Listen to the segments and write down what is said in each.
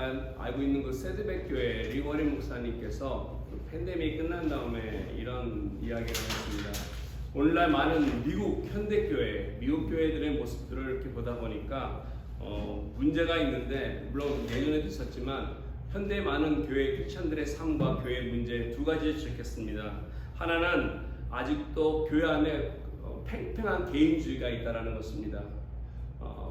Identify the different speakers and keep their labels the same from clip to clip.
Speaker 1: 잘 알고 있는 그 세드백 교회 리워리 목사님께서 팬데믹이 끝난 다음에 이런 이야기를 했습니다. 오늘날 많은 미국 현대교회, 미국 교회들의 모습들을 이렇게 보다 보니까 문제가 있는데, 물론 예전에도 있었지만 현대 많은 교회 크리스천들의 삶과 교회의 문제 두 가지를 지적했습니다. 하나는 아직도 교회 안에 팽팽한 개인주의가 있다는 것입니다.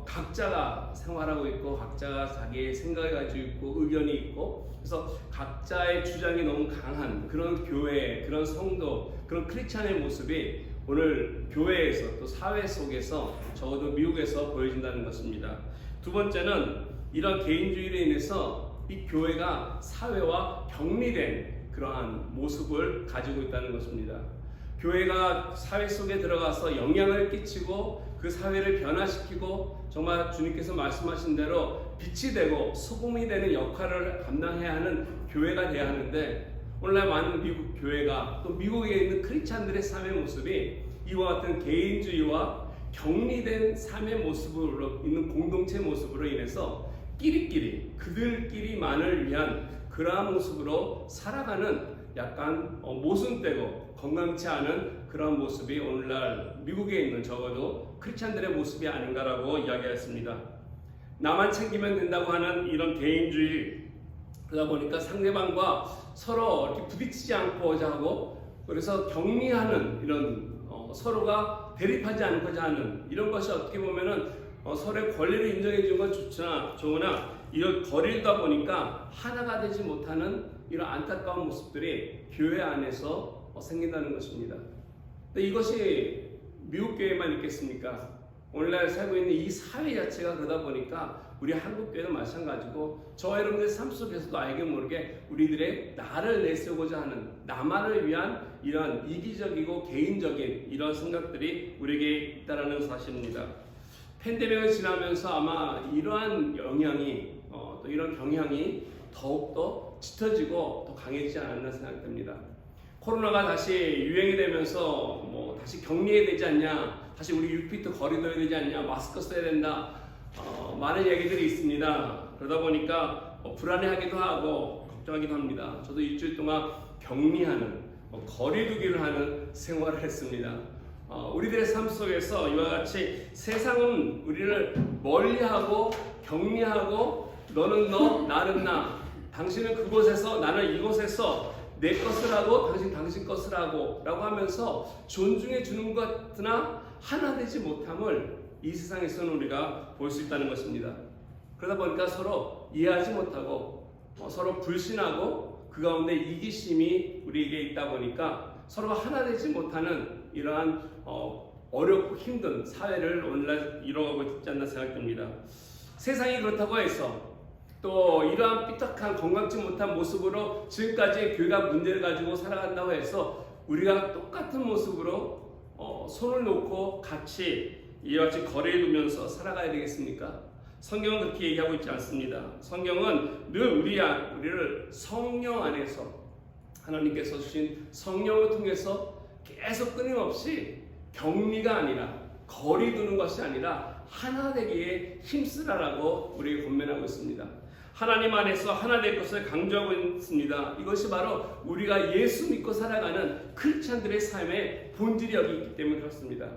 Speaker 1: 각자가 생활하고 있고 각자가 자기의 생각을 가지고 있고 의견이 있고, 그래서 각자의 주장이 너무 강한 그런 교회, 그런 성도, 그런 크리스찬의 모습이 오늘 교회에서 또 사회 속에서 적어도 미국에서 보여진다는 것입니다. 두 번째는 이런 개인주의로 인해서 이 교회가 사회와 격리된 그러한 모습을 가지고 있다는 것입니다. 교회가 사회 속에 들어가서 영향을 끼치고 그 사회를 변화시키고 정말 주님께서 말씀하신 대로 빛이 되고 소금이 되는 역할을 감당해야 하는 교회가 되어야 하는데, 오늘날 많은 미국 교회가 또 미국에 있는 크리스찬들의 삶의 모습이 이와 같은 개인주의와 격리된 삶의 모습으로 있는 공동체 모습으로 인해서 끼리끼리 그들끼리만을 위한 그러한 모습으로 살아가는 약간 모순되고 건강치 않은 그런 모습이 오늘날 미국에 있는 적어도 크리스찬들의 모습이 아닌가라고 이야기했습니다. 나만 챙기면 된다고 하는 이런 개인주의, 그러다 보니까 상대방과 서로 이렇게 부딪히지 않고자 하고, 그래서 격리하는 이런 서로가 대립하지 않고자 하는 이런 것이 어떻게 보면은 서로의 권리를 인정해 주는 건 좋으나 이런 거리다 보니까 하나가 되지 못하는 이런 안타까운 모습들이 교회 안에서 생긴다는 것입니다. 근데 이것이 미국 교회만 있겠습니까? 오늘날 살고 있는 이 사회 자체가 그러다 보니까 우리 한국 교회도 마찬가지고 저와 여러분들의 삶 속에서도 알게 모르게 우리들의 나를 내세우고자 하는 나만을 위한 이런 이기적이고 개인적인 이런 생각들이 우리에게 있다는 사실입니다. 팬데믹을 지나면서 아마 이러한 영향이 또 이런 경향이 더욱더 짙어지고 더 강해지지 않았나 생각됩니다. 코로나가 다시 유행이 되면서 다시 격리해야 되지 않냐, 다시 우리 6피트 거리 둬야 되지 않냐, 마스크 써야 된다, 많은 얘기들이 있습니다. 그러다 보니까 불안해하기도 하고 걱정하기도 합니다. 저도 일주일 동안 격리하는 거리 두기를 하는 생활을 했습니다. 우리들의 삶 속에서 이와 같이 세상은 우리를 멀리하고 격리하고 너는 너, 나는 나, 당신은 그곳에서 나는 이곳에서 내 것을 하고 당신 것을 하고 라고 하면서 존중해 주는 것 같으나 하나 되지 못함을 이 세상에서는 우리가 볼 수 있다는 것입니다. 그러다 보니까 서로 이해하지 못하고 서로 불신하고 그 가운데 이기심이 우리에게 있다 보니까 서로가 하나 되지 못하는 이러한 어렵고 힘든 사회를 오늘날 이뤄가고 있지 않나 생각됩니다. 세상이 그렇다고 해서 또 이러한 삐딱한 건강치 못한 모습으로 지금까지 교회가 문제를 가지고 살아간다고 해서 우리가 똑같은 모습으로 손을 놓고 같이 이와 같이 거리를 두면서 살아가야 되겠습니까? 성경은 그렇게 얘기하고 있지 않습니다. 성경은 늘 우리를 성령 안에서 하나님께서 주신 성령을 통해서 계속 끊임없이 격리가 아니라 거리 두는 것이 아니라 하나 되기에 힘쓰라라고 우리에게 권면하고 있습니다. 하나님 안에서 하나 될 것을 강조하고 있습니다. 이것이 바로 우리가 예수 믿고 살아가는 크리스찬들의 삶의 본질이 여기 있기 때문에 그렇습니다.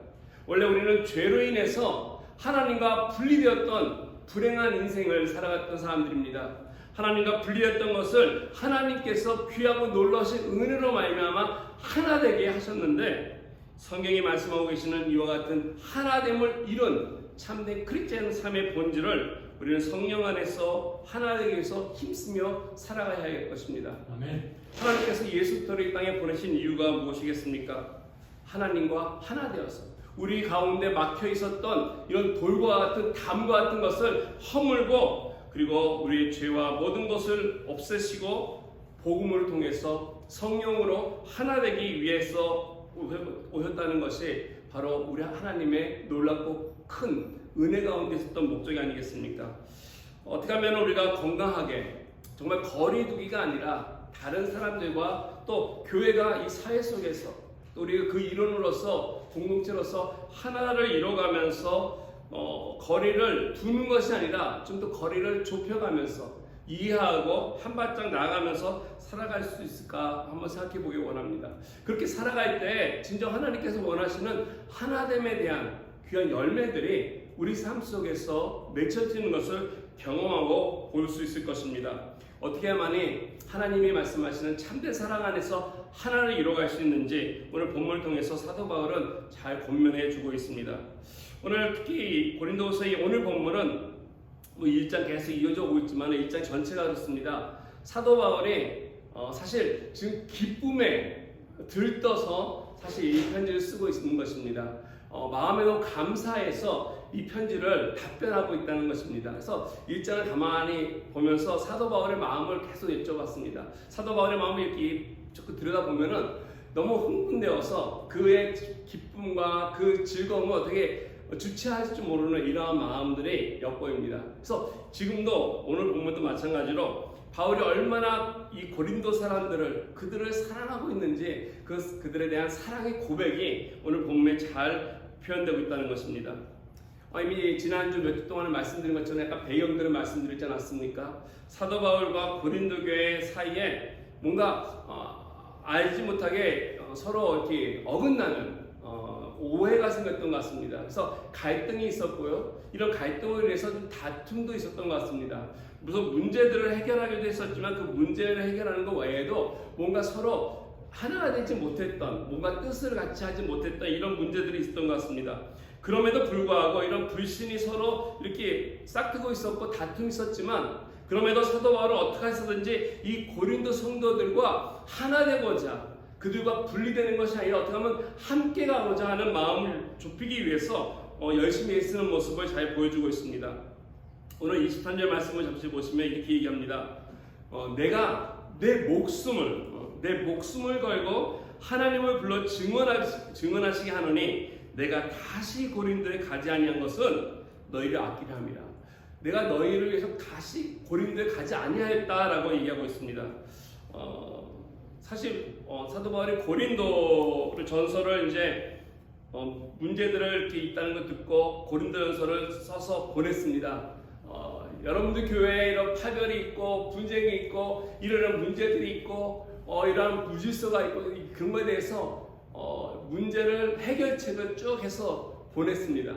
Speaker 1: 원래 우리는 죄로 인해서 하나님과 분리되었던 불행한 인생을 살아갔던 사람들입니다. 하나님과 분리했던 것을 하나님께서 귀하고 놀라우신 은혜로 말미암아 하나 되게 하셨는데, 성경이 말씀하고 계시는 이와 같은 하나됨을 이룬 참된 크리스찬 삶의 본질을 우리는 성령 안에서 하나 되기 위해서 힘쓰며 살아가야 할 것입니다. 아멘. 하나님께서 예수 그리스도를 이 땅에 보내신 이유가 무엇이겠습니까? 하나님과 하나 되어서 우리 가운데 막혀 있었던 이런 돌과 같은 담과 같은 것을 허물고, 그리고 우리의 죄와 모든 것을 없애시고 복음을 통해서 성령으로 하나 되기 위해서 오셨다는 것이 바로 우리 하나님의 놀랍고 큰 은혜 가운데 있었던 목적이 아니겠습니까? 어떻게 하면 우리가 건강하게 정말 거리 두기가 아니라 다른 사람들과 또 교회가 이 사회 속에서 또 우리가 그 일원으로서 공동체로서 하나를 이뤄가면서 거리를 두는 것이 아니라 좀 더 거리를 좁혀가면서 이해하고 한 발짝 나아가면서 살아갈 수 있을까 한번 생각해 보기 원합니다. 그렇게 살아갈 때 진정 하나님께서 원하시는 하나됨에 대한 귀한 열매들이 우리 삶 속에서 맺혀지는 것을 경험하고 볼 수 있을 것입니다. 어떻게 해야만이 하나님이 말씀하시는 참된 사랑 안에서 하나를 이뤄갈 수 있는지 오늘 본문을 통해서 사도 바울은 잘 권면해 주고 있습니다. 오늘 특히 고린도서의 오늘 본문은 1장 계속 이어져 오고 있지만 1장 전체가 그렇습니다. 사도 바울이 사실 지금 기쁨에 들떠서 사실 이 편지를 쓰고 있는 것입니다. 마음에도 감사해서 이 편지를 답변하고 있다는 것입니다. 그래서 1장을 가만히 보면서 사도 바울의 마음을 계속 여쭤봤습니다. 사도 바울의 마음을 이렇게 자꾸 들여다보면은 너무 흥분되어서 그의 기쁨과 그 즐거움을 어떻게 주체할 줄 모르는 이러한 마음들이 엿보입니다. 그래서 지금도 오늘 본문도 마찬가지로 바울이 얼마나 이 고린도 사람들을 그들을 사랑하고 있는지 그들에 대한 사랑의 고백이 오늘 본문에 잘 표현되고 있다는 것입니다. 이미 지난주 몇 주 동안에 말씀드린 것처럼 약간 배경들을 말씀드리지 않았습니까? 사도 바울과 고린도 교회 사이에 뭔가 알지 못하게 서로 이렇게 어긋나는 오해가 생겼던 것 같습니다. 그래서 갈등이 있었고요. 이런 갈등으로 인해서 좀 다툼도 있었던 것 같습니다. 무슨 문제들을 해결하기도 했었지만 그 문제를 해결하는 것 외에도 뭔가 서로 하나가 되지 못했던, 뭔가 뜻을 같이 하지 못했던 이런 문제들이 있었던 것 같습니다. 그럼에도 불구하고 이런 불신이 서로 이렇게 싹트고 있었고 다툼이 있었지만 그럼에도 사도 바울은 어떻게 해서든지 이 고린도 성도들과 하나 되고자 그들과 분리되는 것이 아니라 어떻게 하면 함께 가고자 하는 마음을 좁히기 위해서 열심히 애쓰는 모습을 잘 보여주고 있습니다. 오늘 23절 말씀을 잠시 보시면 이렇게 얘기합니다. 내가 내 목숨을 걸고 하나님을 불러 증언하시게 하노니 내가 다시 고린도에 가지 아니한 것은 너희를 아끼려 함이라. 내가 너희를 위해서 다시 고린도에 가지 아니하였다라고 얘기하고 있습니다. 사실 사도 바울이 고린도를 전서를 이제 문제들을 이렇게 있다는 걸 듣고 고린도전서를 써서 보냈습니다. 여러분들 교회에 이런 파별이 있고 분쟁이 있고 이런 문제들이 있고 이러한 무질서가 있고 그런 것에 대해서 문제를 해결책을 쭉 해서 보냈습니다.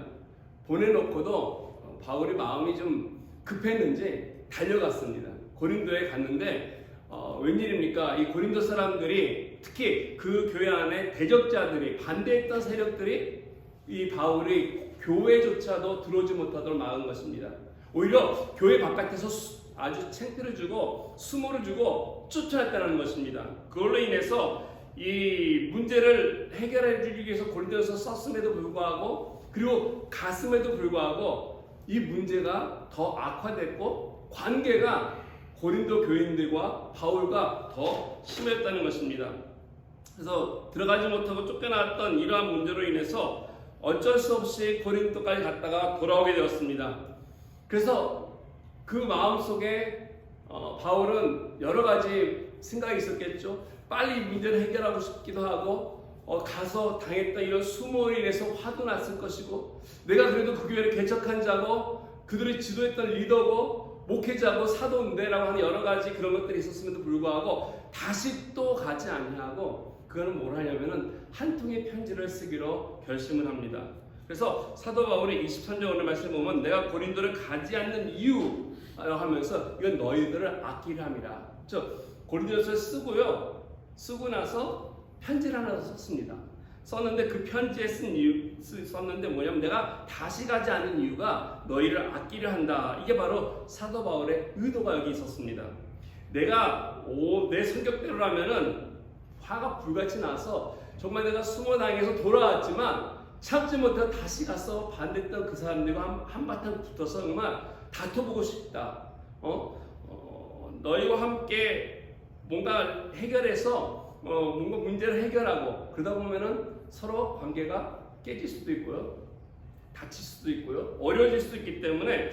Speaker 1: 보내놓고도 바울이 마음이 좀 급했는지 달려갔습니다. 고린도에 갔는데 웬일입니까? 이 고린도 사람들이 특히 그 교회 안에 대적자들이 반대했던 세력들이 이 바울이 교회조차도 들어오지 못하도록 막은 것입니다. 오히려 교회 바깥에서 아주 창피를 주고 수모를 주고 쫓아냈다는 것입니다. 그걸로 인해서 이 문제를 해결해 주기 위해서 고린도전서 썼음에도 불구하고 그리고 갔음에도 불구하고 이 문제가 더 악화됐고 관계가 고린도 교인들과 바울과 더 심했다는 것입니다. 그래서 들어가지 못하고 쫓겨났던 이러한 문제로 인해서 어쩔 수 없이 고린도까지 갔다가 돌아오게 되었습니다. 그래서 그 마음속에 바울은 여러 가지 생각이 있었겠죠. 빨리 문제를 해결하고 싶기도 하고 가서 당했던 이런 수모로 인해서 화도 났을 것이고 내가 그래도 그 교회를 개척한 자고 그들이 지도했던 리더고 목회자고 사도인데 라고 하는 여러 가지 그런 것들이 있었음에도 불구하고 다시 또 가지 아니하고 그거는 뭘 하냐면은 한 통의 편지를 쓰기로 결심을 합니다. 그래서 사도 바울이 23절 오늘 말씀 보면 내가 고린도를 가지 않는 이유 하면서 이건 너희들을 아끼려 함이라. 고린도전서를 쓰고요. 쓰고 나서 편지를 하나 썼습니다. 썼는데 그 편지에 썼는데 뭐냐면 내가 다시 가지 않는 이유가 너희를 아끼려 한다. 이게 바로 사도 바울의 의도가 여기 있었습니다. 내가 내 성격대로라면은 화가 불같이 나서 정말 내가 숨어당해서 돌아왔지만 참지 못해 다시 가서 반대했던 그 사람들과 한바탕 붙어서 정말 다퉈보고 싶다. 너희와 함께 뭔가 해결해서 뭔가 문제를 해결하고 그러다 보면은 서로 관계가 깨질 수도 있고요, 다칠 수도 있고요, 어려워질 수도 있기 때문에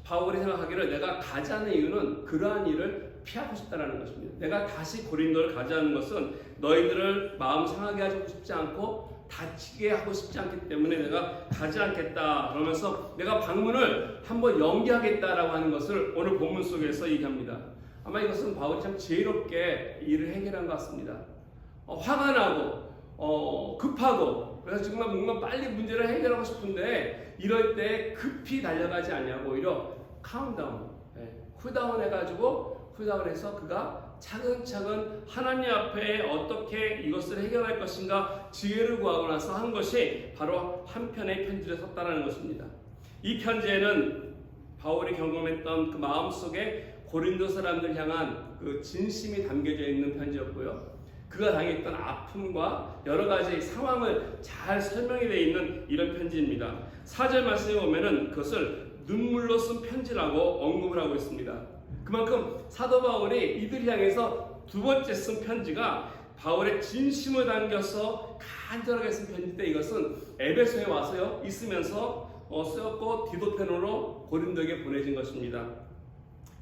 Speaker 1: 바울이 생각하기를 내가 가지 않는 이유는 그러한 일을 피하고 싶다는 것입니다. 내가 다시 고린도를 가지 않는 것은 너희들을 마음 상하게 하고 싶지 않고 다치게 하고 싶지 않기 때문에 내가 가지 않겠다 그러면서 내가 방문을 한번 연기하겠다라고 하는 것을 오늘 본문 속에서 얘기합니다. 아마 이것은 바울이 참 지혜롭게 일을 해결한 것 같습니다. 화가 나고 급하고 그래서 정말 뭔가 빨리 문제를 해결하고 싶은데 이럴 때 급히 달려가지 않냐고 오히려 카운트다운, 쿨다운 해가지고 쿨다운해서 그가 차근차근 하나님 앞에 어떻게 이것을 해결할 것인가 지혜를 구하고 나서 한 것이 바로 한 편의 편지를 썼다는 것입니다. 이 편지에는 바울이 경험했던 그 마음속에 고린도 사람들 향한 그 진심이 담겨져 있는 편지였고요. 그가 당했던 아픔과 여러 가지 상황을 잘 설명이 되어 있는 이런 편지입니다. 4절 말씀에 보면은 그것을 눈물로 쓴 편지라고 언급을 하고 있습니다. 그만큼 사도 바울이 이들 향해서 두 번째 쓴 편지가 바울의 진심을 담겨서 간절하게 쓴 편지인데 이것은 에베소에 와서요 있으면서 쓰였고 디도페노로 고린도에게 보내진 것입니다.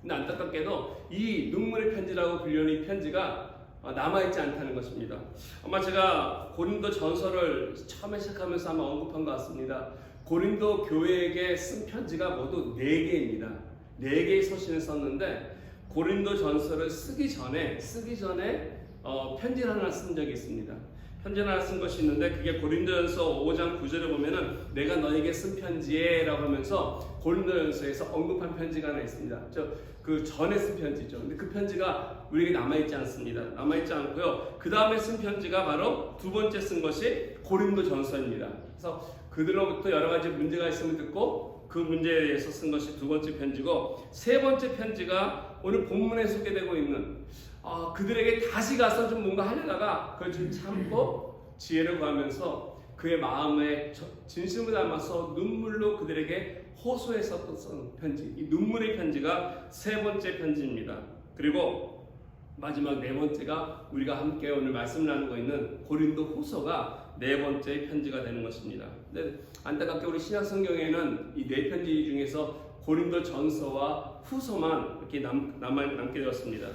Speaker 1: 근데 안타깝게도 이 눈물의 편지라고 불리는 이 편지가 남아있지 않다는 것입니다. 아마 제가 고린도 전서를 처음에 시작하면서 아마 언급한 것 같습니다. 고린도 교회에게 쓴 편지가 모두 4개입니다. 4개의 서신을 썼는데 고린도 전서를 쓰기 전에 편지를 하나 쓴 적이 있습니다. 편지를 하나 쓴 것이 있는데 그게 고린도전서 5장 9절에 보면은 내가 너에게 쓴 편지에 라고 하면서 고린도전서에서 언급한 편지가 하나 있습니다. 그 전에 쓴 편지죠. 근데 그 편지가 우리에게 남아있지 않습니다. 남아있지 않고요. 그 다음에 쓴 편지가 바로 두 번째 쓴 것이 고린도전서입니다. 그래서 그들로부터 여러 가지 문제가 있음을 듣고 그 문제에 대해서 쓴 것이 두 번째 편지고 세 번째 편지가 오늘 본문에 소개되고 있는 그들에게 다시 가서 좀 뭔가 하려다가 그걸 좀 참고 지혜를 구하면서 그의 마음에 진심을 담아서 눈물로 그들에게 호소해서 쓴 편지, 이 눈물의 편지가 세 번째 편지입니다. 그리고 마지막 네 번째가 우리가 함께 오늘 말씀 나누고 있는 고린도 후서가 네 번째 편지가 되는 것입니다. 근데 안타깝게 우리 신약 성경에는 이 네 편지 중에서 고린도 전서와 후서만 이렇게 남게 되었습니다.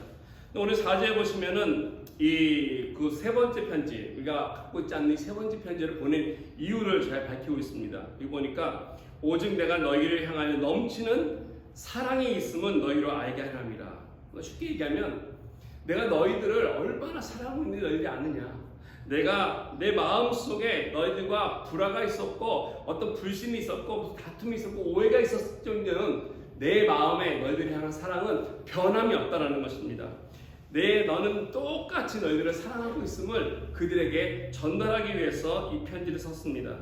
Speaker 1: 오늘 4절에 보시면은 그 세 번째 편지, 우리가 갖고 있지 않는 세 번째 편지를 보낸 이유를 잘 밝히고 있습니다. 여기 보니까 오직 내가 너희를 향하여 넘치는 사랑이 있음은 너희로 알게 하려 함이라. 쉽게 얘기하면 내가 너희들을 얼마나 사랑하고 있는지 너희들이 아느냐. 내가 내 마음속에 너희들과 불화가 있었고 어떤 불신이 있었고 다툼이 있었고 오해가 있었을 정도는 내 마음에 너희들이 향한 사랑은 변함이 없다는 것입니다. 너는 똑같이 너희들을 사랑하고 있음을 그들에게 전달하기 위해서 이 편지를 썼습니다.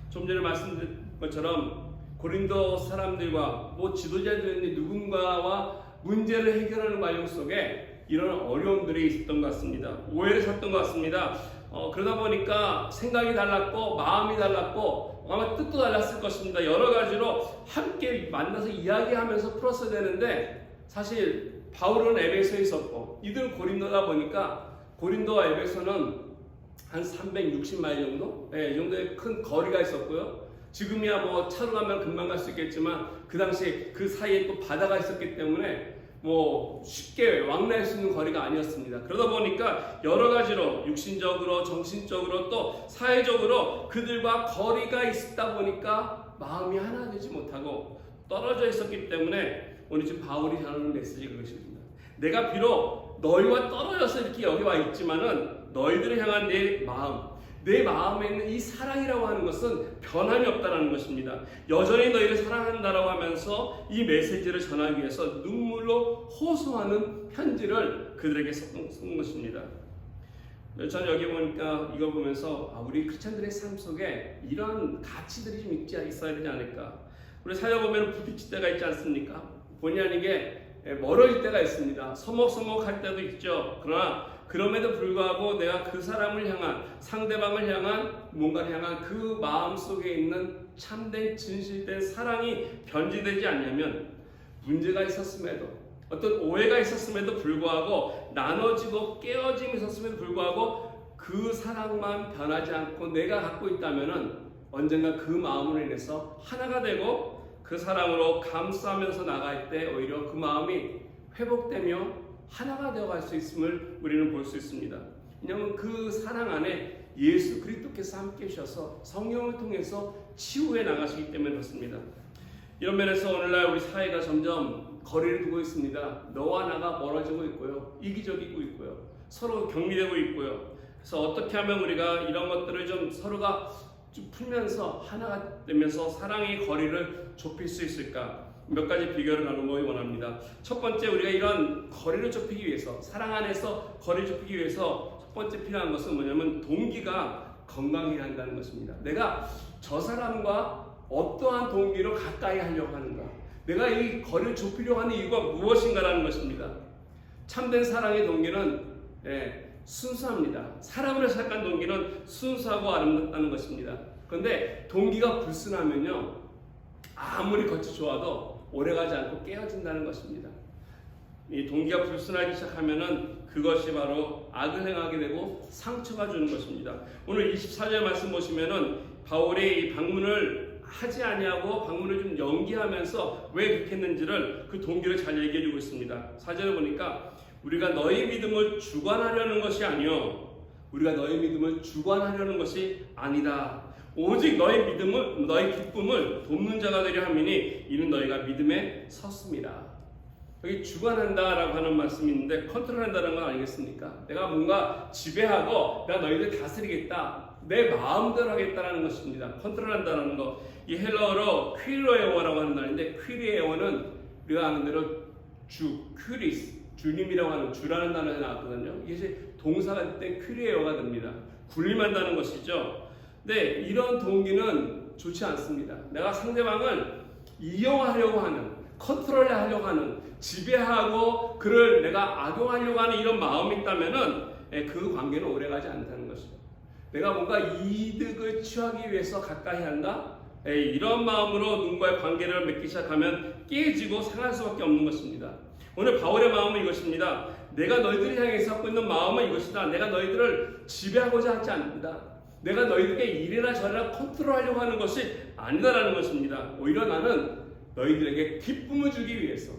Speaker 1: 좀 전에 말씀드린 것처럼 고린도 사람들과 지도자들이 누군가와 문제를 해결하는 과정 속에 이런 어려움들이 있었던 것 같습니다. 오해를 샀던 것 같습니다. 그러다 보니까 생각이 달랐고 마음이 달랐고 아마 뜻도 달랐을 것입니다. 여러 가지로 함께 만나서 이야기하면서 풀었어야 되는데 사실 바울은 에베소에 있었고 이들은 고린도다 보니까 고린도와 에베소는 한 360마일 정도? 이 정도의 큰 거리가 있었고요. 지금이야 차로 가면 금방 갈 수 있겠지만 그 당시에 그 사이에 또 바다가 있었기 때문에 쉽게 왕래할 수 있는 거리가 아니었습니다. 그러다 보니까 여러 가지로 육신적으로 정신적으로 또 사회적으로 그들과 거리가 있다 보니까 마음이 하나 되지 못하고 떨어져 있었기 때문에 오늘 지금 바울이 전하는 메시지가 그것입니다. 내가 비록 너희와 떨어져서 이렇게 여기 와 있지만은 너희들을 향한 내 마음에 있는 이 사랑이라고 하는 것은 변함이 없다는 것입니다. 여전히 너희를 사랑한다라고 하면서 이 메시지를 전하기 위해서 눈물로 호소하는 편지를 그들에게 쓴 것입니다. 저는 여기 보니까 이걸 보면서 우리 크리스찬들의 삶 속에 이런 가치들이 좀 있어야 되지 않을까. 우리 살아보면 부딪힐 때가 있지 않습니까? 본의 아니게 멀어질 때가 있습니다. 서먹서먹할 때도 있죠. 그러나 그럼에도 불구하고 내가 그 사람을 향한 상대방을 향한 뭔가를 향한 그 마음 속에 있는 참된 진실된 사랑이 변질되지 않냐면 문제가 있었음에도 어떤 오해가 있었음에도 불구하고 나눠지고 깨어짐이 있었음에도 불구하고 그 사랑만 변하지 않고 내가 갖고 있다면은 언젠가 그 마음으로 인해서 하나가 되고 그 사랑으로 감싸면서 나갈 때 오히려 그 마음이 회복되며 하나가 되어갈 수 있음을 우리는 볼 수 있습니다. 왜냐하면 그 사랑 안에 예수 그리스도께서 함께 하셔서 성령을 통해서 치유해 나가시기 때문에 그렇습니다. 이런 면에서 오늘날 우리 사회가 점점 거리를 두고 있습니다. 너와 나가 멀어지고 있고요. 이기적이고 있고요. 서로 격리되고 있고요. 그래서 어떻게 하면 우리가 이런 것들을 좀 서로가 좀 풀면서 하나가 되면서 사랑의 거리를 좁힐 수 있을까? 몇 가지 비결을 나누기 원합니다. 첫 번째, 우리가 이런 거리를 좁히기 위해서, 사랑 안에서 거리를 좁히기 위해서 첫 번째 필요한 것은 뭐냐면 동기가 건강해야 한다는 것입니다. 내가 저 사람과 어떠한 동기로 가까이 하려고 하는가? 내가 이 거리를 좁히려고 하는 이유가 무엇인가라는 것입니다. 참된 사랑의 동기는 순수합니다. 사람을 시작한 동기는 순수하고 아름답다는 것입니다. 그런데 동기가 불순하면요, 아무리 겉이 좋아도 오래가지 않고 깨어진다는 것입니다. 이 동기가 불순하기 시작하면은 그것이 바로 악을 행하게 되고 상처가 주는 것입니다. 오늘 24절 말씀 보시면은 바울이 이 방문을 하지 아니하고 방문을 좀 연기하면서 왜 그렇게 했는지를 그 동기를 잘 얘기해주고 있습니다. 4절을 보니까 우리가 너희 믿음을 주관하려는 것이 아니요, 우리가 너희 믿음을 주관하려는 것이 아니다. 오직 너희 믿음을, 너희 기쁨을 돕는 자가 되려 함이니 이는 너희가 믿음에 섰습니다. 여기 주관한다라고 하는 말씀이 있는데 컨트롤한다는 건 아니겠습니까? 내가 뭔가 지배하고 내가 너희들 다스리겠다, 내 마음대로 하겠다라는 것입니다. 컨트롤한다는 거. 이 헬러어로 퀴리에어라고 하는 말인데, 퀴리에어는 우리가 아는 대로 퀴리스, 주님이라고 하는 주라는 단어가 나왔거든요. 이것이 동사가 될 때 퀴리에어가 됩니다. 군림한다는 것이죠. 네, 이런 동기는 좋지 않습니다. 내가 상대방을 이용하려고 하는, 컨트롤하려고 하는, 지배하고 그를 내가 악용하려고 하는 이런 마음이 있다면은 그 관계는 오래가지 않다는 것이죠. 내가 뭔가 이득을 취하기 위해서 가까이 한다? 이런 마음으로 누군가의 관계를 맺기 시작하면 깨지고 상할 수밖에 없는 것입니다. 오늘 바울의 마음은 이것입니다. 내가 너희들을 향해서 갖고 있는 마음은 이것이다. 내가 너희들을 지배하고자 하지 않는다. 내가 너희들에게 이래라 저래라 컨트롤하려고 하는 것이 아니다라는 것입니다. 오히려 나는 너희들에게 기쁨을 주기 위해서,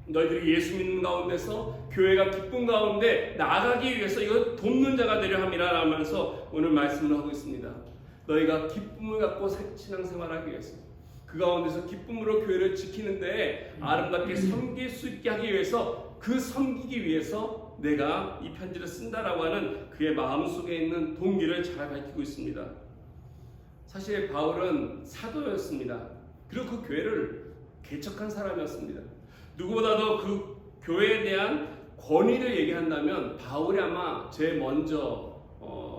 Speaker 1: 너희들이 예수 믿는 가운데서 교회가 기쁨 가운데 나아가기 위해서 이걸 돕는 자가 되려 함이라 하면서 오늘 말씀을 하고 있습니다. 너희가 기쁨을 갖고 신앙생활하기 위해서, 그 가운데서 기쁨으로 교회를 지키는데 아름답게 섬길 수 있게 하기 위해서, 그 섬기기 위해서 내가 이 편지를 쓴다라고 하는 그의 마음속에 있는 동기를 잘 밝히고 있습니다. 사실 바울은 사도였습니다. 그리고 그 교회를 개척한 사람이었습니다. 누구보다도 그 교회에 대한 권위를 얘기한다면 바울이 아마 제일 먼저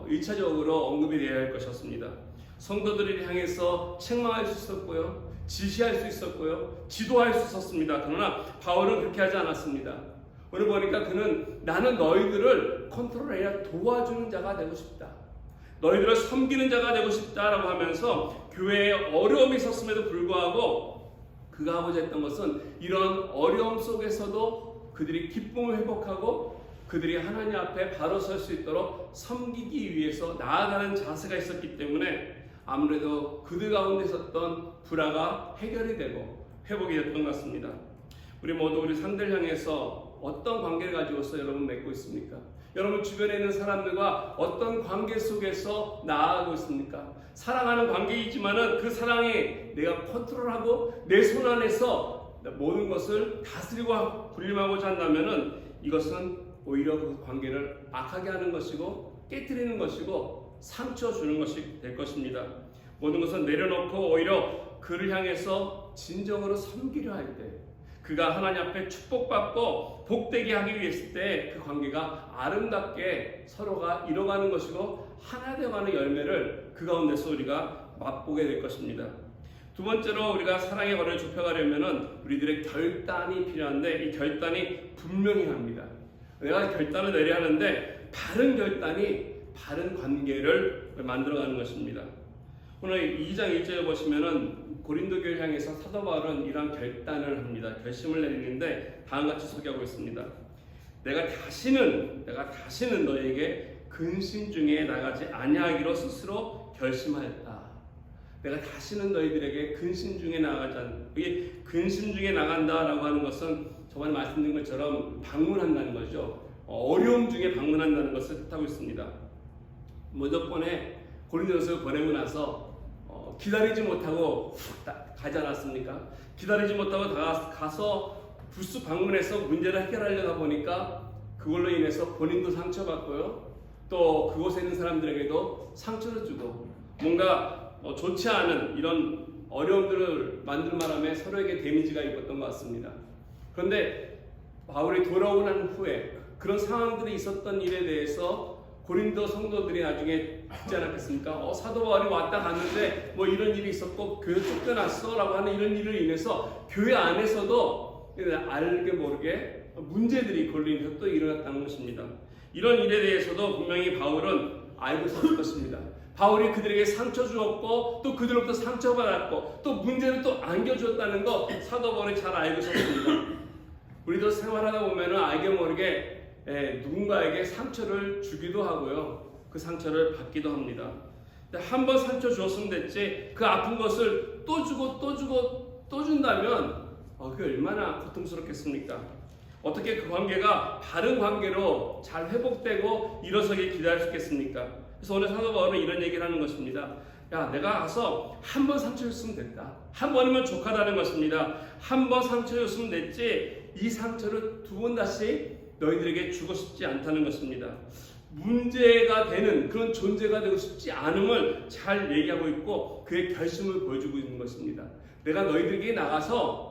Speaker 1: 1차적으로 언급이 되어야 할 것이었습니다. 성도들을 향해서 책망할 수 있었고요, 지시할 수 있었고요, 지도할 수 있었습니다. 그러나 바울은 그렇게 하지 않았습니다. 오늘 보니까 그는 나는 너희들을 컨트롤해야 도와주는 자가 되고 싶다, 너희들을 섬기는 자가 되고 싶다라고 하면서 교회에 어려움이 있었음에도 불구하고 그가 하고자 했던 것은 이런 어려움 속에서도 그들이 기쁨을 회복하고 그들이 하나님 앞에 바로 설 수 있도록 섬기기 위해서 나아가는 자세가 있었기 때문에 아무래도 그들 가운데 있었던 불화가 해결이 되고 회복이 됐던 것 같습니다. 우리 모두 우리 상대를 향해서 어떤 관계를 가지고서 여러분 맺고 있습니까? 여러분 주변에 있는 사람들과 어떤 관계 속에서 나아가고 있습니까? 사랑하는 관계이지만은 그 사랑이 내가 컨트롤하고 내 손 안에서 모든 것을 다스리고 군림하고자 한다면은 이것은 오히려 그 관계를 악하게 하는 것이고 깨뜨리는 것이고 상처 주는 것이 될 것입니다. 모든 것을 내려놓고 오히려 그를 향해서 진정으로 섬기려 할 때, 그가 하나님 앞에 축복받고 복되게 하기 위해서 때 그 관계가 아름답게 서로가 이뤄가는 것이고 하나 되어가는 열매를 그 가운데서 우리가 맛보게 될 것입니다. 두 번째로 우리가 사랑의 거리를 좁혀가려면 우리들의 결단이 필요한데 이 결단이 분명히 합니다. 내가 결단을 내려야 하는데 바른 결단이 바른 관계를 만들어가는 것입니다. 오늘 2장 1절에 보시면은 고린도 교회를 향해서 사도 바울은 이러한 결단을 합니다. 결심을 내리는데 다음과 같이 소개하고 있습니다. 내가 다시는 너에게 근심 중에 나가지 아니하기로 스스로 결심하였다. 내가 다시는 너희들에게 근심 중에 나가지 않는다. 이게 근심 중에 나간다라고 하는 것은 저번에 말씀드린 것처럼 방문한다는 거죠. 어려움 중에 방문한다는 것을 뜻하고 있습니다. 먼저 고린도전서 보내고 나서 기다리지 못하고 가지 않았습니까? 기다리지 못하고 가서 불수 방문해서 문제를 해결하려다 보니까 그걸로 인해서 본인도 상처받고요. 또 그곳에 있는 사람들에게도 상처를 주고 뭔가 좋지 않은 이런 어려움들을 만들 바람에 서로에게 데미지가 입었던 것 같습니다. 그런데 바울이 돌아오고 난 후에 그런 상황들이 있었던 일에 대해서 고린도 성도들이 나중에 듣지 않았겠습니까? 사도 바울이 왔다 갔는데 뭐 이런 일이 있었고 교회 쫓겨났어 라고 하는 이런 일을 인해서 교회 안에서도 알게 모르게 문제들이 걸리면서 또 일어났다는 것입니다. 이런 일에 대해서도 분명히 바울은 알고 있었을 것입니다. 바울이 그들에게 상처 주었고 또 그들로부터 상처받았고 또 문제를 또 안겨주었다는 거 사도 바울이 잘 알고 있었습니다. 우리도 생활하다 보면 알게 모르게 누군가에게 상처를 주기도 하고요. 그 상처를 받기도 합니다. 한 번 상처 주었으면 됐지 그 아픈 것을 또 주고 또 주고 또 준다면 그게 얼마나 고통스럽겠습니까? 어떻게 그 관계가 바른 관계로 잘 회복되고 일어서길 기대할 수 있겠습니까? 그래서 오늘 사도 바울은 이런 얘기를 하는 것입니다. 야, 내가 가서 한 번 상처 줬으면 됐다. 한 번이면 족하다는 것입니다. 한 번 상처 줬으면 됐지 이 상처를 두 번 다시 너희들에게 주고 싶지 않다는 것입니다. 문제가 되는 그런 존재가 되고 싶지 않음을 잘 얘기하고 있고 그의 결심을 보여주고 있는 것입니다. 내가 너희들에게 나가서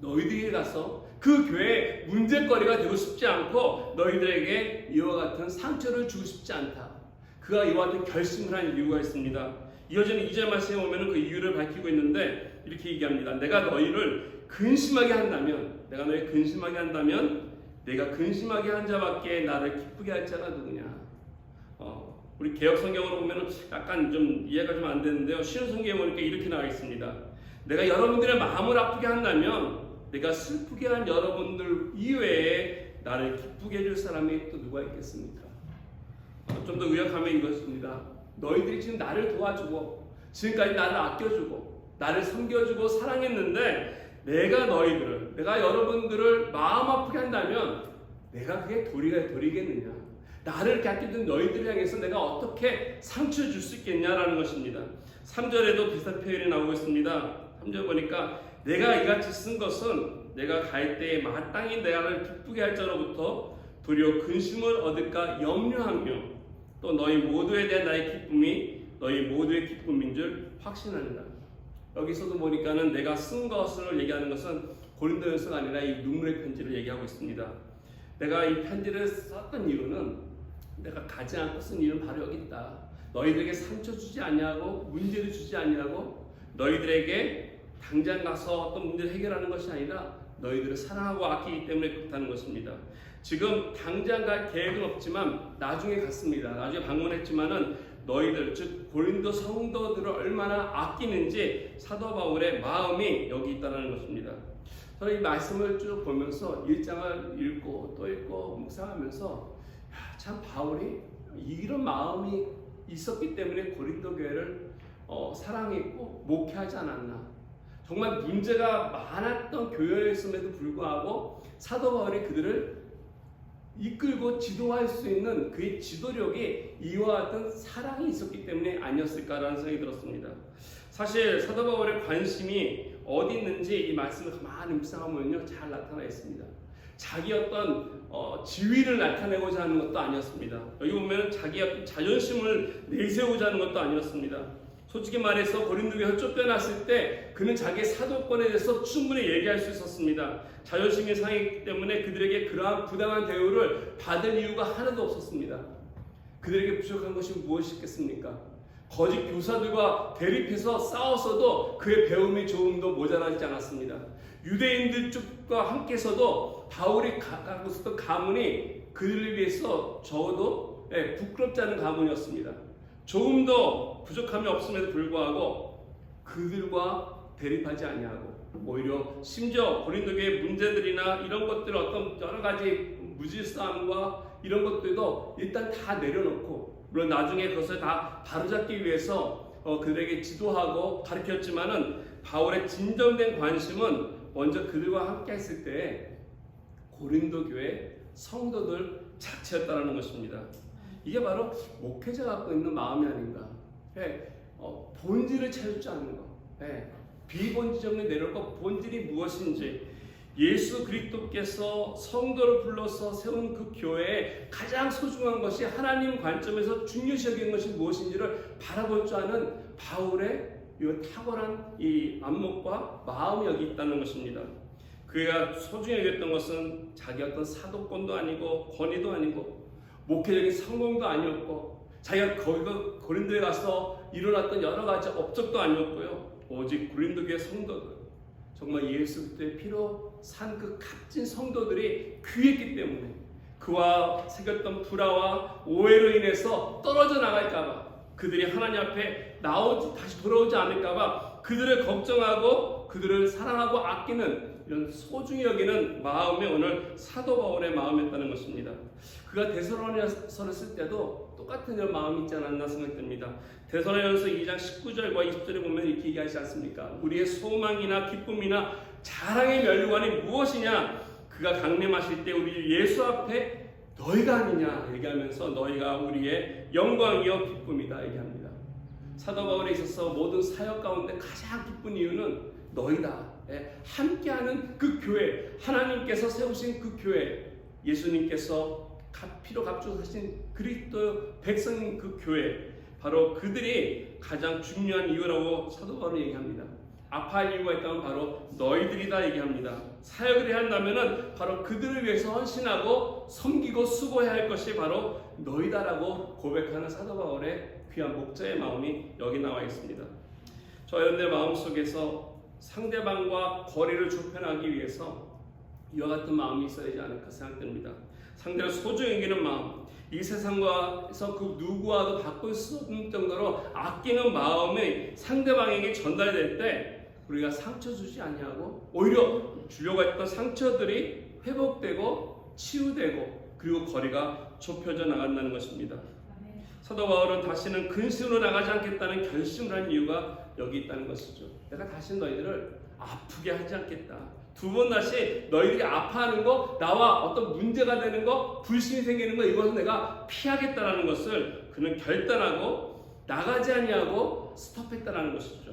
Speaker 1: 너희들에게 가서 그 교회에 문제거리가 되고 싶지 않고 너희들에게 이와 같은 상처를 주고 싶지 않다. 그가 이와 같은 결심을 한 이유가 있습니다. 이어지는 2절 말씀에 보면 그 이유를 밝히고 있는데 이렇게 얘기합니다. 내가 너희를 근심하게 한다면 내가 근심하게 한 자밖에 나를 기쁘게 할 자가 누구냐? 우리 개혁 성경으로 보면 약간 좀 이해가 좀 안 되는데요. 쉬운 성경에 보니까 이렇게 나와 있습니다. 내가 여러분들의 마음을 아프게 한다면 내가 슬프게 한 여러분들 이외에 나를 기쁘게 해줄 사람이 또 누가 있겠습니까? 좀 더 의역하면 이것입니다. 너희들이 지금 나를 도와주고 지금까지 나를 아껴주고 나를 섬겨주고 사랑했는데 내가 여러분들을 마음 아프게 한다면 내가 그게 도리겠느냐? 나를 이렇게 아끼던 너희들을 향해서 내가 어떻게 상처 줄 수 있겠냐라는 것입니다. 3절에도 비슷한 표현이 나오고 있습니다. 3절 보니까 내가 이같이 쓴 것은 내가 갈 때에 마땅히 나를 기쁘게 할 자로부터 도리어 근심을 얻을까 염려하며 또 너희 모두에 대한 나의 기쁨이 너희 모두의 기쁨인 줄 확신하느라. 여기서도 보니까는 내가 쓴 것을 얘기하는 것은 고린도전서가 아니라 이 눈물의 편지를 얘기하고 있습니다. 내가 이 편지를 썼던 이유는 내가 가지 않고 쓴 이유는 바로 여기 있다. 너희들에게 상처 주지 아니하고 문제를 주지 아니하고 너희들에게 당장 가서 어떤 문제를 해결하는 것이 아니라 너희들을 사랑하고 아끼기 때문에 그렇다는 것입니다. 지금 당장 갈 계획은 없지만 나중에 갔습니다. 나중에 방문했지만은 너희들 즉 고린도 성도들을 얼마나 아끼는지 사도 바울의 마음이 여기 있다는 것입니다. 저는 이 말씀을 쭉 보면서 1장을 읽고 또 읽고 묵상하면서 참 바울이 이런 마음이 있었기 때문에 고린도 교회를 사랑했고 목회하지 않았나. 정말 문제가 많았던 교회였음에도 불구하고 사도 바울이 그들을 이끌고 지도할 수 있는 그의 지도력이 이와 같은 사랑이 있었기 때문에 아니었을까라는 생각이 들었습니다. 사실 사도 바울의 관심이 어디 있는지 이 말씀을 가만히 묵상하면요 잘 나타나 있습니다. 자기 어떤 지위를 나타내고자 하는 것도 아니었습니다. 여기 보면 자기 어떤 자존심을 내세우고자 하는 것도 아니었습니다. 솔직히 말해서 고린도 교회에서 쫓겨났을 때 그는 자기의 사도권에 대해서 충분히 얘기할 수 있었습니다. 자존심이 상했기 때문에 그들에게 그러한 부당한 대우를 받을 이유가 하나도 없었습니다. 그들에게 부족한 것이 무엇이겠습니까? 거짓 교사들과 대립해서 싸웠어도 그의 배움이 조금도 모자라지 않았습니다. 유대인들 쪽과 함께서도 바울이 갖고 있었던 가문이 그들을 위해서 적어도 부끄럽지 않은 가문이었습니다. 조금도 부족함이 없음에도 불구하고 그들과 대립하지 아니하고 오히려 심지어 고린도 교회의 문제들이나 이런 것들 어떤 여러 가지 무질서함과 이런 것들도 일단 다 내려놓고 물론 나중에 그것을 다 바로잡기 위해서 그들에게 지도하고 가르쳤지만은 바울의 진정된 관심은 먼저 그들과 함께 했을 때 고린도 교회 성도들 자체였다는 것입니다. 이게 바로 목회자가 갖고 있는 마음이 아닌가. 본질을 찾을 줄 아는 거. 비본질적인 내려놓고 본질이 무엇인지, 예수 그리스도께서 성도를 불러서 세운 그 교회에 가장 소중한 것이 하나님 관점에서 중요시 여기는 것이 무엇인지를 바라볼 줄 아는 바울의 이 탁월한 이 안목과 마음이 여기 있다는 것입니다. 그가 소중히 여겼던 것은 자기 어떤 사도권도 아니고 권위도 아니고 목회적인 성공도 아니었고 자기가 거기가 고린도에 가서 일어났던 여러 가지 업적도 아니었고요. 오직 고린도 교회 성도들, 정말 예수 그리스도의 피로 산 그 값진 성도들이 귀했기 때문에 그와 새겼던 불화와 오해로 인해서 떨어져 나갈까봐, 그들이 하나님 앞에 다시 돌아오지 않을까봐 그들을 걱정하고 그들을 사랑하고 아끼는 이런 소중히 여기는 마음이 오늘 사도 바울의 마음이었다는 것입니다. 그가 데살로니가서를 쓸 때도 똑같은 이런 마음이 있지 않았나 생각됩니다. 데살로니가서 2장 19절과 20절에 보면 이렇게 얘기하지 않습니까? 우리의 소망이나 기쁨이나 자랑의 면류관이 무엇이냐? 그가 강림하실 때 우리 예수 앞에 너희가 아니냐 얘기하면서 너희가 우리의 영광이요 기쁨이다 얘기합니다. 사도 바울에 있어서 모든 사역 가운데 가장 기쁜 이유는 너희다. 함께하는 그 교회, 하나님께서 세우신 그 교회, 예수님께서 피로 값주고 사신 그리스도 백성인 그 교회, 바로 그들이 가장 중요한 이유라고 사도 바울은 얘기합니다. 아파할 이유가 있다면 바로 너희들이다 얘기합니다. 사역을 해야 한다면 바로 그들을 위해서 헌신하고 섬기고 수고해야 할 것이 바로 너희다라고 고백하는 사도 바울의 귀한 목자의 마음이 여기 나와 있습니다. 저 여러분의 마음속에서 상대방과 거리를 좁혀나기 위해서 이와 같은 마음이 있어야 되지 않을까 생각됩니다. 상대를 소중히 여기는 마음, 이 세상에서 그 누구와도 바꿀 수 없는 정도로 아끼는 마음이 상대방에게 전달될 때 우리가 상처 주지 아니하고 오히려 주려고 했던 상처들이 회복되고 치유되고 그리고 거리가 좁혀져 나간다는 것입니다. 사도 바울은 다시는 근심으로 나가지 않겠다는 결심을 한 이유가 여기 있다는 것이죠. 내가 다시 너희들을 아프게 하지 않겠다. 두 번 다시 너희들이 아파하는 거, 나와 어떤 문제가 되는 거, 불신이 생기는 거, 이것은 내가 피하겠다라는 것을 그는 결단하고 나가지 아니하고 스톱했다라는 것이죠.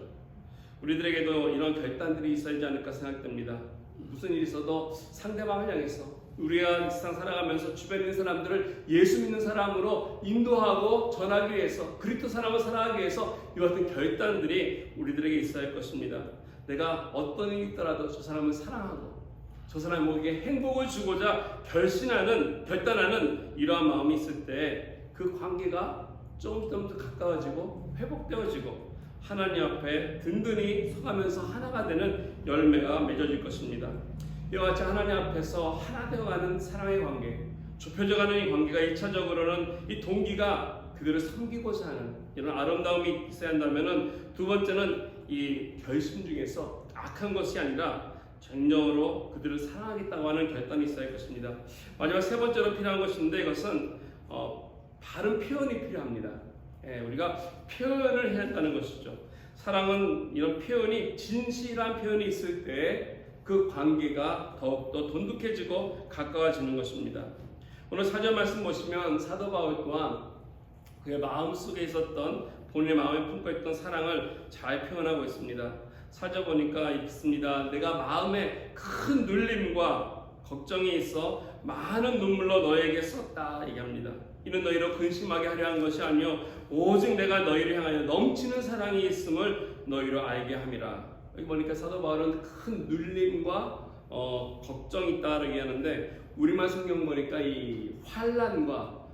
Speaker 1: 우리들에게도 이런 결단들이 있어야 하지 않을까 생각됩니다. 무슨 일이 있어도 상대방을 향해서 우리가 이 세상 살아가면서 주변에 있는 사람들을 예수 믿는 사람으로 인도하고 전하기 위해서, 그리스도 사람을 살아가기 위해서 이와 같은 결단들이 우리들에게 있어야 할 것입니다. 내가 어떤 일이 있더라도 저 사람을 사랑하고 저 사람에게 행복을 주고자 결단하는 이러한 마음이 있을 때 그 관계가 조금 더 가까워지고 회복되어지고 하나님 앞에 든든히 서가면서 하나가 되는 열매가 맺어질 것입니다. 이와 같이 하나님 앞에서 하나 되어가는 사랑의 관계, 좁혀져가는 이 관계가 1차적으로는 이 동기가 그들을 섬기고자 하는 이런 아름다움이 있어야 한다면, 두 번째는 이 결심 중에서 악한 것이 아니라 정령으로 그들을 사랑하겠다고 하는 결단이 있어야 할 것입니다. 마지막 세 번째로 필요한 것인데, 이것은 바른 표현이 필요합니다. 우리가 표현을 해야 한다는 것이죠. 사랑은 이런 표현이, 진실한 표현이 있을 때 그 관계가 더욱더 돈독해지고 가까워지는 것입니다. 오늘 4절 말씀 보시면 사도 바울 또한 그의 마음속에 있었던, 본인의 마음에 품고 있던 사랑을 잘 표현하고 있습니다. 4절 보니까 있습니다. 내가 마음에 큰 눌림과 걱정이 있어 많은 눈물로 너에게 썼다 얘기합니다. 이는 너희로 근심하게 하려 한 것이 아니요 오직 내가 너희를 향하여 넘치는 사랑이 있음을 너희로 알게 함이라. 여기 보니까 사도 바울은 큰 눌림과 걱정이 있다고 얘기하는데, 우리말 성경 보니까 이 환난과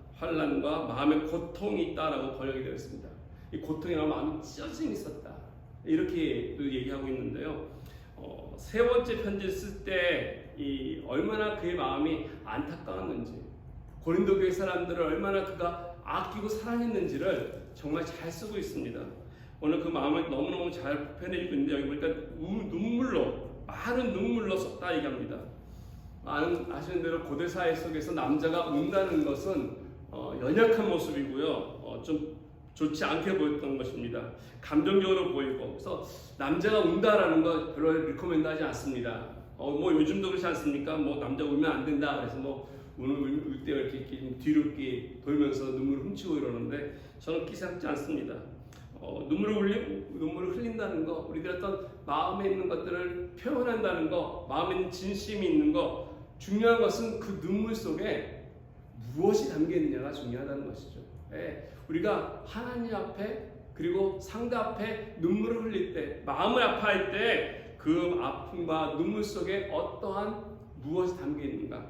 Speaker 1: 마음의 고통이 있다라고 번역이 되어 있습니다. 이 고통이라는 마음이 찢어짐이 있었다 이렇게 얘기하고 있는데요. 세 번째 편지를 쓸 때 얼마나 그의 마음이 안타까웠는지, 고린도 교회 사람들을 얼마나 그가 아끼고 사랑했는지를 정말 잘 쓰고 있습니다. 오늘 그 마음을 너무너무 잘 표현해주고 있는데, 여기 보니까 많은 눈물로 썼다 얘기합니다. 아시는 대로 고대 사회 속에서 남자가 운다는 것은 연약한 모습이고요, 좀 좋지 않게 보였던 것입니다. 감정적으로 보이고, 그래서 남자가 운다라는 거 별로 리코멘드하지 않습니다. 뭐 요즘도 그렇지 않습니까? 뭐 남자 울면 안 된다. 그래서 뭐 오늘 울 때가 이렇게 뒤로 이렇게 돌면서 눈물을 훔치고 이러는데 저는 끼상지 않습니다. 눈물을 흘린다는 거, 우리들 어떤 마음에 있는 것들을 표현한다는 거, 마음에 있는 진심이 있는 거, 중요한 것은 그 눈물 속에 무엇이 담겨 있느냐가 중요하다는 것이죠. 우리가 하나님 앞에 그리고 상대 앞에 눈물을 흘릴 때, 마음을 아파할 때 그 아픔과 눈물 속에 어떠한 무엇이 담겨 있는가?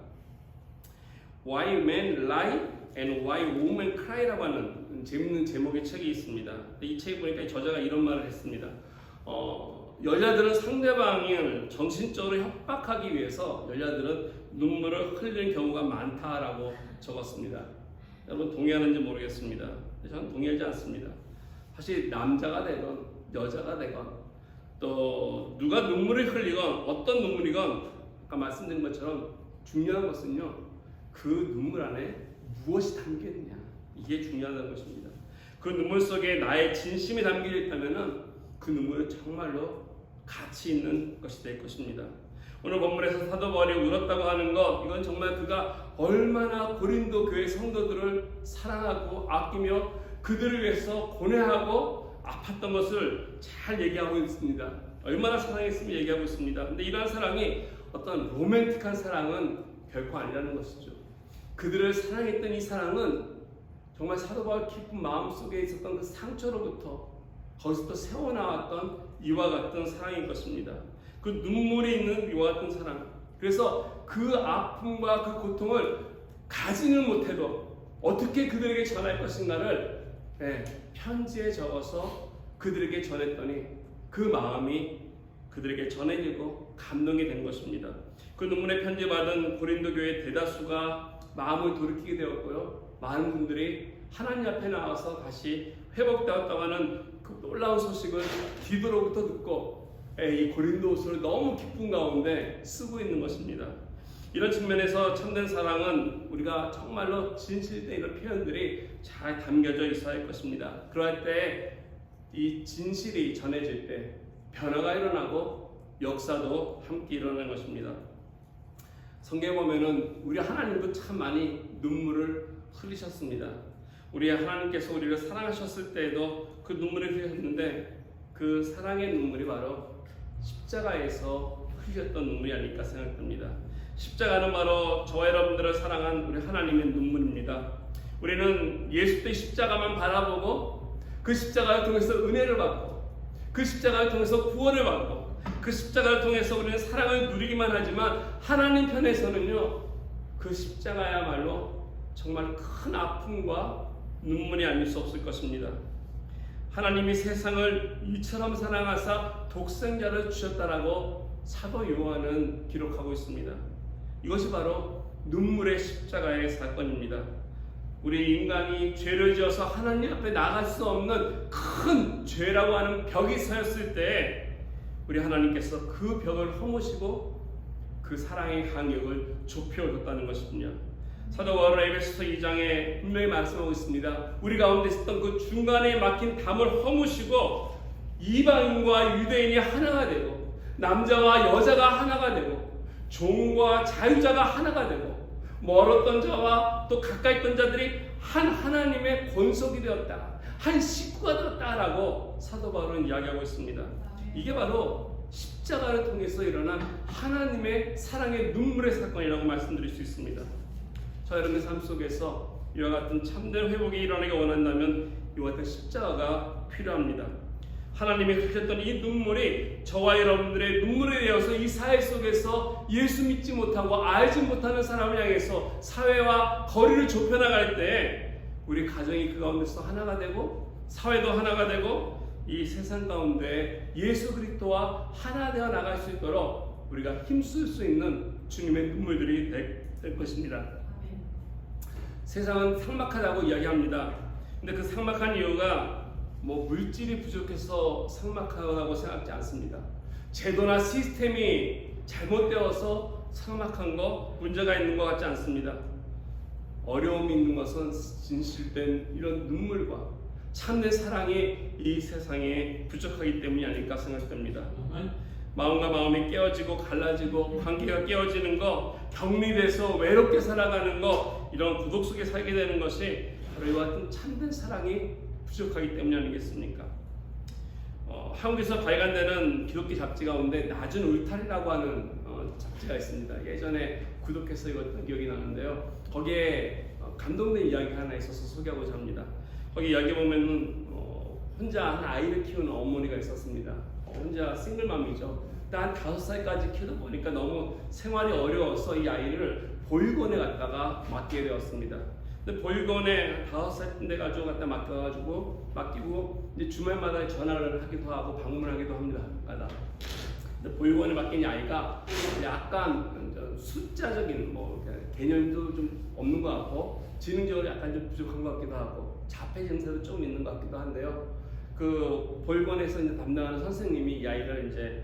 Speaker 1: Why Men Lie and Why Women Cry라고 하는 재밌는 제목의 책이 있습니다. 이 책에 보니까 저자가 이런 말을 했습니다. 여자들은 상대방을 정신적으로 협박하기 위해서 여자들은 눈물을 흘리는 경우가 많다라고 적었습니다. 여러분 동의하는지 모르겠습니다. 저는 동의하지 않습니다. 사실 남자가 되건 여자가 되건 또 누가 눈물을 흘리건 어떤 눈물이건 아까 말씀드린 것처럼 중요한 것은요, 그 눈물 안에 무엇이 담겨 있느냐, 이게 중요하다는 것입니다. 그 눈물 속에 나의 진심이 담겨 있다면은 그 눈물은 정말로 가치 있는 것이 될 것입니다. 오늘 본문에서 사도 바울이 울었다고 하는 것, 이건 정말 그가 얼마나 고린도 교회 성도들을 사랑하고 아끼며 그들을 위해서 고뇌하고 아팠던 것을 잘 얘기하고 있습니다. 얼마나 사랑했으면 얘기하고 있습니다. 근데 이러한 사랑이 어떤 로맨틱한 사랑은 결코 아니라는 것이죠. 그들을 사랑했던 이 사랑은 정말 사도 바울 깊은 마음속에 있었던 그 상처로부터 거기서부터 새어나왔던 이와 같은 사랑인 것입니다. 그 눈물이 있는 이와 같은 사랑. 그래서 그 아픔과 그 고통을 가지는 못해도 어떻게 그들에게 전할 것인가를 편지에 적어서 그들에게 전했더니 그 마음이 그들에게 전해지고 감동이 된 것입니다. 그 눈물의 편지 받은 고린도 교회 대다수가 마음을 돌이키게 되었고요. 많은 분들이 하나님 앞에 나와서 다시 회복되었다고 하는 그 놀라운 소식을 뒤로부터 듣고 이 고린도후서를 너무 기쁜 가운데 쓰고 있는 것입니다. 이런 측면에서 참된 사랑은 우리가 정말로 진실된 이런 표현들이 잘 담겨져 있어야 할 것입니다. 그럴 때 이 진실이 전해질 때 변화가 일어나고 역사도 함께 일어나는 것입니다. 성경에 보면은 우리 하나님도 참 많이 눈물을 흘리셨습니다. 우리 하나님께서 우리를 사랑하셨을 때에도 그 눈물을 흘리셨는데 그 사랑의 눈물이 바로 십자가에서 흘렸던 눈물이 아닐까 생각됩니다. 십자가는 바로 저와 여러분들을 사랑한 우리 하나님의 눈물입니다. 우리는 예수의 십자가만 바라보고 그 십자가를 통해서 은혜를 받고 그 십자가를 통해서 구원을 받고 그 십자가를 통해서 우리는 사랑을 누리기만 하지만 하나님 편에서는요, 그 십자가야말로 정말 큰 아픔과 눈물이 아닐 수 없을 것입니다. 하나님이 세상을 이처럼 사랑하사 독생자를 주셨다라고 사도 요한은 기록하고 있습니다. 이것이 바로 눈물의 십자가의 사건입니다. 우리 인간이 죄를 지어서 하나님 앞에 나갈 수 없는 큰 죄라고 하는 벽이 서였을 때 우리 하나님께서 그 벽을 허무시고 그 사랑의 간격을 좁혀줬다는 것이군요. 사도 바울은 에베소서 2장에 분명히 말씀하고 있습니다. 우리 가운데 있었던 그 중간에 막힌 담을 허무시고 이방인과 유대인이 하나가 되고 남자와 여자가 하나가 되고 종과 자유자가 하나가 되고 멀었던 자와 또 가까이 있던 자들이 한 하나님의 권속이 되었다, 한 식구가 되었다라고 사도 바울은 이야기하고 있습니다. 이게 바로 십자가를 통해서 일어난 하나님의 사랑의 눈물의 사건이라고 말씀드릴 수 있습니다. 저 여러분의 삶 속에서 이와 같은 참된 회복이 일어나기 원한다면 이와 같은 십자가가 필요합니다. 하나님이 흘렸던 이 눈물이 저와 여러분들의 눈물이 되어서 이 사회 속에서 예수 믿지 못하고 알지 못하는 사람을 향해서 사회와 거리를 좁혀나갈 때 우리 가정이 그 가운데서 하나가 되고 사회도 하나가 되고 이 세상 가운데 예수 그리스도와 하나 되어 나갈 수 있도록 우리가 힘쓸 수 있는 주님의 눈물들이 될 것입니다. 세상은 삭막하다고 이야기합니다. 근데 그 삭막한 이유가 물질이 부족해서 삭막하다고 생각하지 않습니다. 제도나 시스템이 잘못되어서 삭막한 거, 문제가 있는 것 같지 않습니다. 어려움이 있는 것은 진실된 이런 눈물과 참된 사랑이 이 세상에 부족하기 때문이 아닐까 생각됩니다. 마음과 마음이 깨어지고 갈라지고 관계가 깨어지는 거, 격리돼서 외롭게 살아가는 거, 이런 고독 속에 살게 되는 것이 바로 이와 같은 참된 사랑이 부족하기 때문이 아니겠습니까? 한국에서 발간되는 기독교 잡지 가운데 낮은 울타리라고 하는 잡지가 있습니다. 예전에 구독해서 읽었던 기억이 나는데요. 거기에 감동된 이야기 하나 있어서 소개하고자 합니다. 거기 이야기 보면은 혼자 한 아이를 키우는 어머니가 있었습니다. 혼자 싱글맘이죠. 근데 한 5살까지 키우다 보니까 너무 생활이 어려워서 이 아이를 보육원에 갔다가 맡기게 되었습니다. 근데 보육원에 5살 때 가지고 갖다 맡기고 이제 주말마다 전화를 하기도 하고 방문하기도 합니다. 근데 보육원에 맡긴 이 아이가 약간 숫자적인 개념도 좀 없는 것 같고 지능적으로 약간 좀 부족한 것 같기도 하고 자폐 증세도 좀 있는 것 같기도 한데요. 그 보육원에서 이제 담당하는 선생님이 이 아이를 이제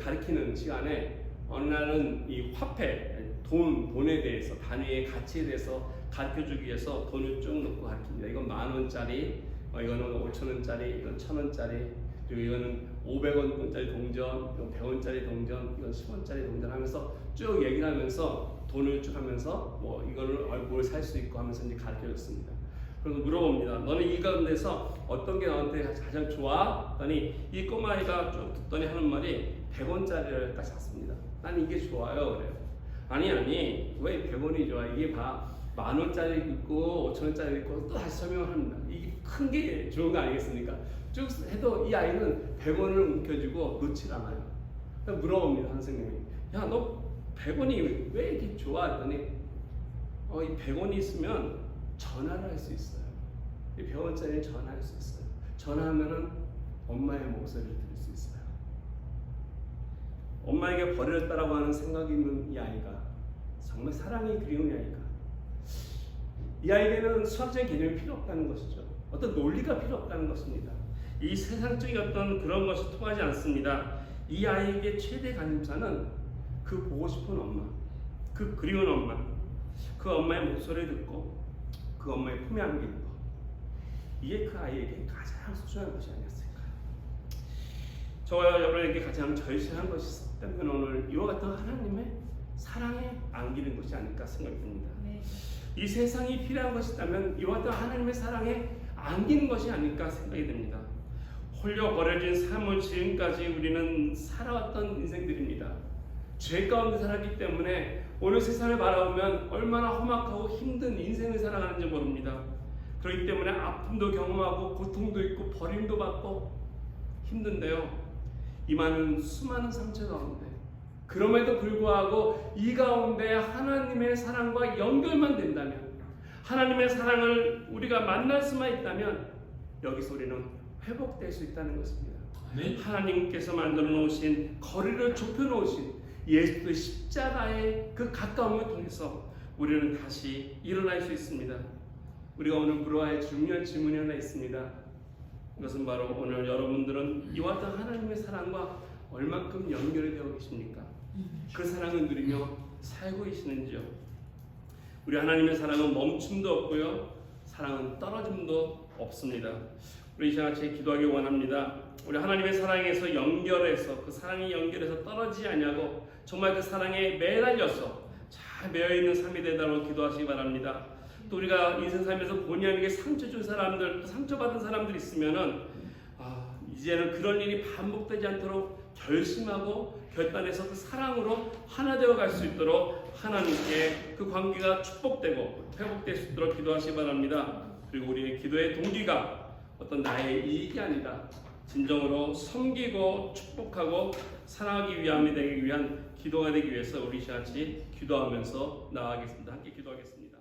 Speaker 1: 가르치는 시간에 어느 날은 이 화폐, 돈에 대해서 단위의 가치에 대해서 가르쳐주기 위해서 돈을 쭉 넣고 가르칩니다. 이건 10,000원짜리, 이거는 5,000원짜리, 이건 1,000원짜리, 그리고 이거는 500원짜리 동전, 이건 100원짜리 동전, 이건 10원짜리 동전 하면서 쭉 얘기를 하면서 돈을 쭉 하면서 이거를 뭘 살 수 있고 하면서 이제 가르쳐줬습니다. 그래서 물어봅니다. 너는 이 가운데서 어떤 게 너한테 가장 좋아? 그랬더니 이 꼬마아이가 쭉 듣더니 하는 말이 100원짜리를 딱 샀습니다. 난 이게 좋아요. 그래요. 아니 왜 100원이 좋아? 이게 10,000원짜리 있고 5,000원짜리 있고 또 다시 설명을 합니다. 이게 큰 게 좋은 거 아니겠습니까? 쭉 해도 이 아이는 100원을 움켜쥐고 놓질 않아요. 물어봅니다. 선생님이. 야, 너 100원이 왜 이렇게 좋아? 했더니 이 100원이 있으면 전화를 할 수 있어요. 이 100원짜리는 전화할 수 있어요. 전화하면은 엄마의 목소리를 들을 수 있어요. 엄마에게 버려졌다라고 하는 생각이 있는 이 아이가 정말 사랑이 그리운 이 아이가 이 아이에게는 수학적인 개념이 필요 없다는 것이죠. 어떤 논리가 필요 없다는 것입니다. 이 세상적인 어떤 그런 것이 통하지 않습니다. 이 아이에게 최대 관심사는 그 보고 싶은 엄마, 그 그리운 엄마, 그 엄마의 목소리를 듣고 그 엄마의 품에 안기는 것, 이게 그 아이에게 가장 소중한 것이 아니었을까요? 저와 여러분에게 가장 절실한 것이 있었다면 오늘 이와 같은 하나님의 사랑에 안기는 것이 아닐까 생각이 듭니다. 네. 이 세상이 필요한 것이 있다면 이와 같은 하나님의 사랑에 안기는 것이 아닐까 생각이 듭니다. 홀려 버려진 삶을 지금까지 우리는 살아왔던 인생들입니다. 죄 가운데 살았기 때문에 오늘 세상을 바라보면 얼마나 험악하고 힘든 인생을 살아가는지 모릅니다. 그렇기 때문에 아픔도 경험하고 고통도 있고 버림도 받고 힘든데요. 이 많은 수많은 상처 가운데 그럼에도 불구하고 이 가운데 하나님의 사랑과 연결만 된다면, 하나님의 사랑을 우리가 만날 수만 있다면 여기서 우리는 회복될 수 있다는 것입니다. 네? 하나님께서 만들어 놓으신 거리를 좁혀 놓으신 예수의 십자가의 그 가까움을 통해서 우리는 다시 일어날 수 있습니다. 우리가 오늘 물어야 할 중요한 질문이 하나 있습니다. 그것은 바로 오늘 여러분들은 이와 같은 하나님의 사랑과 얼만큼 연결이 되어 계십니까? 그 사랑을 누리며 살고 계시는지요? 우리 하나님의 사랑은 멈춤도 없고요, 사랑은 떨어짐도 없습니다. 우리 이 시간 같이 기도하기 원합니다. 우리 하나님의 사랑에서 연결해서 그 사랑이 연결해서 떨어지지 않냐고 정말 그 사랑에 매달려서 잘 매여있는 삶이 되도록 기도하시기 바랍니다. 또 우리가 인생 삶에서 본의 아니게 상처 준 사람들, 상처받은 사람들이 있으면은 이제는 그런 일이 반복되지 않도록 결심하고 결단해서 그 사랑으로 하나 되어 갈 수 있도록 하나님께 그 관계가 축복되고 회복될 수 있도록 기도하시기 바랍니다. 그리고 우리의 기도의 동기가 어떤 나의 이익이 아니라 진정으로 섬기고 축복하고 사랑하기 위함이 되기 위한 기도가 되기 위해서 우리 같이 기도하면서 나아가겠습니다. 함께 기도하겠습니다.